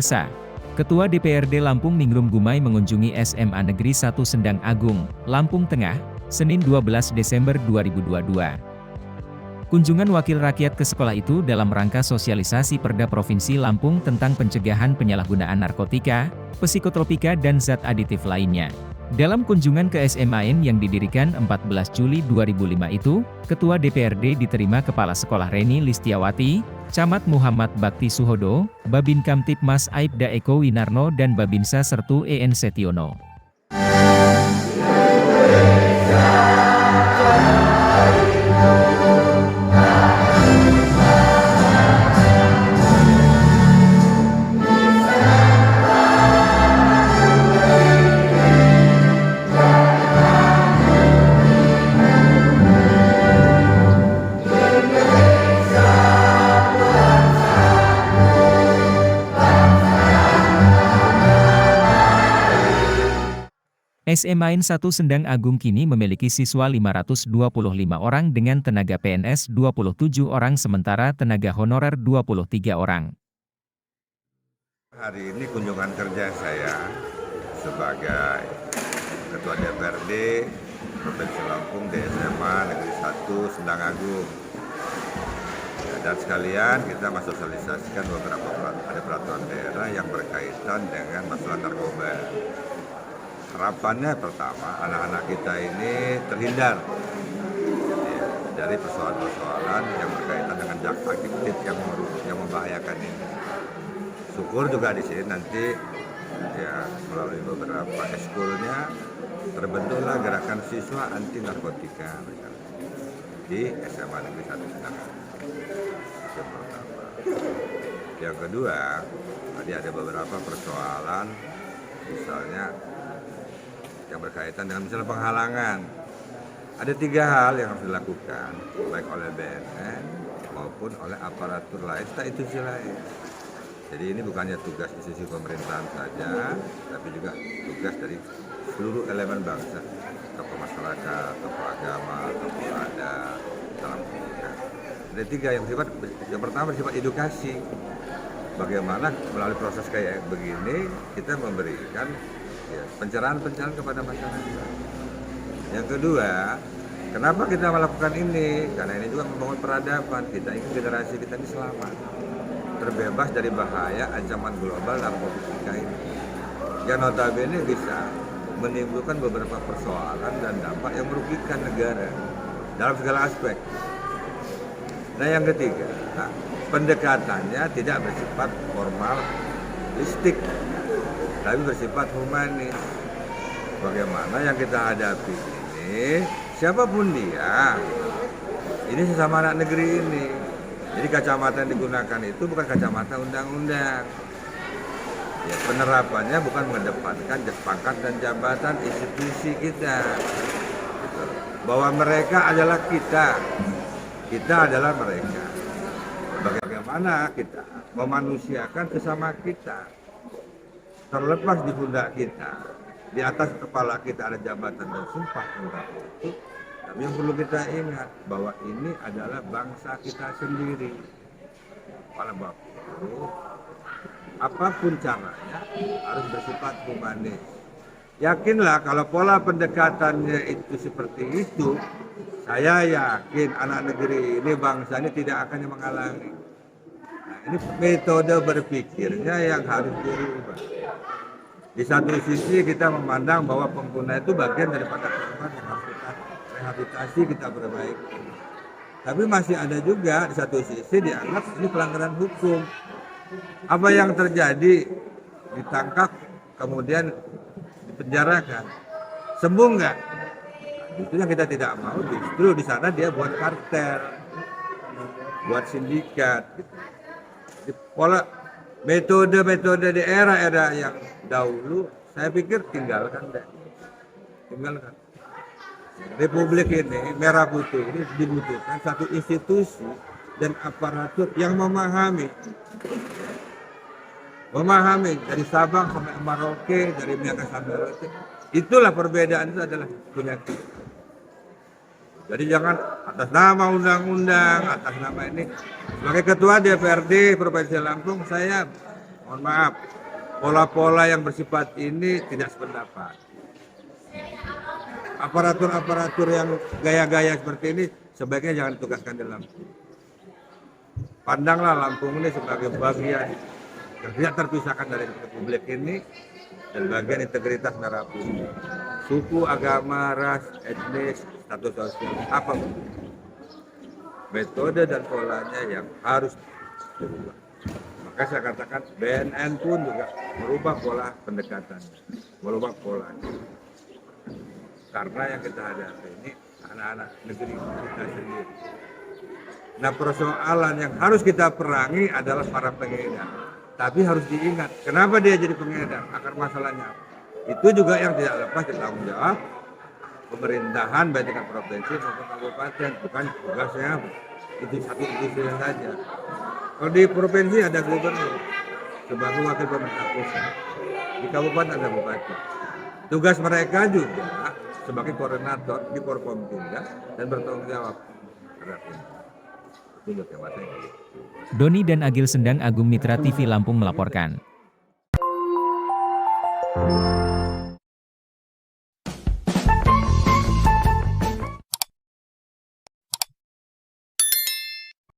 Pemirsa, Ketua DPRD Lampung Ningrum Gumai mengunjungi SMA Negeri 1 Sendang Agung, Lampung Tengah, Senin 12 Desember 2022. Kunjungan wakil rakyat ke sekolah itu dalam rangka sosialisasi Perda Provinsi Lampung tentang pencegahan penyalahgunaan narkotika, psikotropika dan zat aditif lainnya. Dalam kunjungan ke SMAN yang didirikan 14 Juli 2005 itu, Ketua DPRD diterima Kepala Sekolah Reni Listiawati, Camat Muhammad Bakti Suhodo, Babin Kamtipmas Aibda Eko Winarno dan Babinsa Sertu EN Setiono. SMAN 1 Sendang Agung kini memiliki siswa 525 orang dengan tenaga PNS 27 orang sementara tenaga honorer 23 orang. Hari ini kunjungan kerja saya sebagai Ketua DPRD Provinsi Lampung di SMA Negeri 1 Sendang Agung. Dan sekalian kita mensosialisasikan beberapa peraturan daerah yang berkaitan dengan masalah narkoba. Harapannya pertama, anak-anak kita ini terhindar dari persoalan-persoalan yang berkaitan dengan zat adiktif yang membahayakan ini. Syukur juga di sini nanti ya melalui beberapa eskulnya terbentuklah gerakan siswa anti narkotika di SMA Negeri 1 Sendang. Yang pertama. Yang kedua, tadi ada beberapa persoalan misalnya yang berkaitan dengan misalnya penghalangan. Ada 3 hal yang harus dilakukan, baik oleh BNN maupun oleh aparatur lain, institusi lain. Jadi ini bukannya tugas institusi pemerintahan saja, tapi juga tugas dari seluruh elemen bangsa, tokoh masyarakat, tokoh agama, tokoh adat, dalam pendidikan. Ada 3 yang pertama bersifat edukasi. Bagaimana melalui proses kayak begini kita memberikan pencerahan-pencerahan kepada masyarakat. Yang kedua, kenapa kita melakukan ini? Karena ini juga membangun peradaban. Kita ingin generasi kita ini selamat, terbebas dari bahaya ancaman global narkotika ini. Yang notabene bisa menimbulkan beberapa persoalan dan dampak yang merugikan negara dalam segala aspek. Nah yang ketiga, pendekatannya tidak bersifat formalistik, tapi bersifat humanis. Bagaimana yang kita hadapi ini, siapapun dia, ini sesama anak negeri ini. Jadi kacamata yang digunakan itu bukan kacamata undang-undang. Ya, penerapannya bukan mengedepankan pangkat dan jabatan institusi kita. Bahwa mereka adalah kita adalah mereka. Bagaimana kita memanusiakan sesama kita. Terlepas di pundak kita, di atas kepala kita ada jabatan dan sumpah tentang itu. Tapi yang perlu kita ingat bahwa ini adalah bangsa kita sendiri. Oleh sebab itu, apapun caranya harus bersifat humanis. Yakinlah kalau pola pendekatannya itu seperti itu, saya yakin anak negeri ini, bangsa ini tidak akan menghalangi. Nah, ini metode berpikirnya yang harus dirubah. Di satu sisi kita memandang bahwa pengguna itu bagian daripada korban yang harus kita rehabilitasi, kita perbaiki. Tapi masih ada juga di satu sisi dianggap ini pelanggaran hukum. Apa yang terjadi? Ditangkap, kemudian dipenjarakan. Sembuh nggak? Itu yang kita tidak mau. Justru di sana dia buat kartel, buat sindikat. Gitu. Pola metode-metode di era-era yang dahulu, saya pikir tinggalkan. Republik ini, merah putih ini dibutuhkan satu institusi dan aparatur yang memahami dari Sabang sampai Merauke, dari Miangas sampai Merauke. Itulah perbedaan, itu adalah punya kita. Jadi jangan atas nama undang-undang, atas nama ini. Sebagai Ketua DPRD Provinsi Lampung, saya Mohon maaf, pola-pola yang bersifat ini tidak sependapat. Aparatur-aparatur yang gaya-gaya seperti ini sebaiknya jangan ditugaskan di Lampung. Pandanglah Lampung ini sebagai bagian yang tidak terpisahkan dari republik ini dan bagian integritas negara Lampung. Suku, agama, ras, etnis, status sosial, apapun. Metode dan polanya yang harus dirubah. Maka saya katakan BNN pun juga merubah pola pendekatan, merubah polanya. Karena yang kita hadapi ini anak-anak negeri kita sendiri. Nah, persoalan yang harus kita perangi adalah para pengedar. Tapi harus diingat, kenapa dia jadi pengedar? Akar masalahnya apa? Itu juga yang tidak lepas dari tanggung jawab pemerintahan baik tingkat provinsi maupun kabupaten, bukan tugasnya itu satu institusi saja. Kalau di provinsi ada gubernur sebagai wakil pemerintah pusat, di kabupaten ada bupati. Tugas mereka juga sebagai koordinator di Forkompinda dan bertanggung jawab terhadap ini. Itu buat jabatan. Doni dan Agil Sendang Agung, Mitra TV Lampung melaporkan.